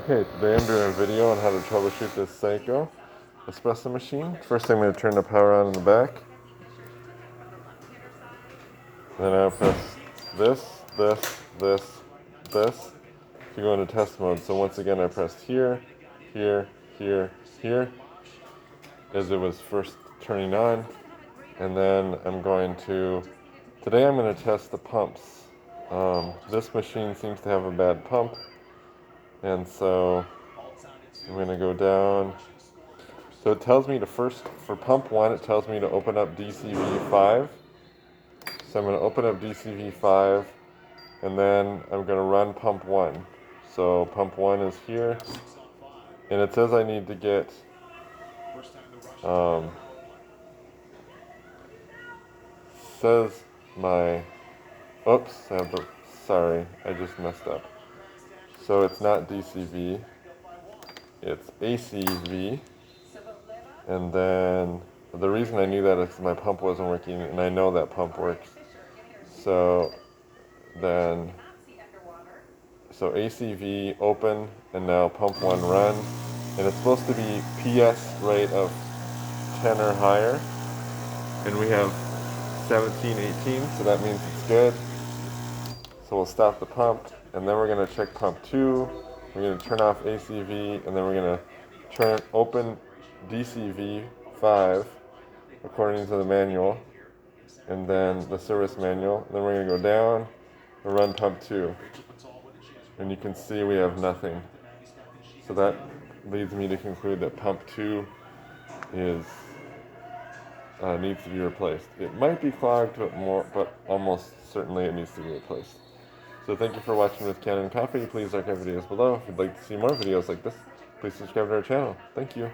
Okay, today I'm doing a video on how to troubleshoot this Saeco espresso machine. First I'm going to turn the power on in the back. Then I'll press this to go into test mode. So once again I pressed here, here, as it was first turning on. And then today I'm going to test the pumps. This machine seems to have a bad pump. And so I'm going to go down. So it tells me for pump 1, it tells me to open up DCV5. So I'm going to open up DCV5, and then I'm going to run pump 1. So pump 1 is here, and it says I need to get, sorry, I just messed up. So it's not DCV, it's ACV. And then the reason I knew that is because my pump wasn't working, and I know that pump works. So ACV open, and now pump 1 run. And it's supposed to be PS rate of 10 or higher. And we have 17, 18, so that means it's good. So we'll stop the pump, and then we're going to check pump 2. We're going to turn off ACV, and then we're going to open DCV5 according to the manual, and then the service manual. Then we're going to go down and run pump 2. And you can see we have nothing. So that leads me to conclude that pump 2 needs to be replaced. It might be clogged, but almost certainly it needs to be replaced. So thank you for watching with Kanen Coffee. Please like our videos below. If you'd like to see more videos like this, please subscribe to our channel. Thank you.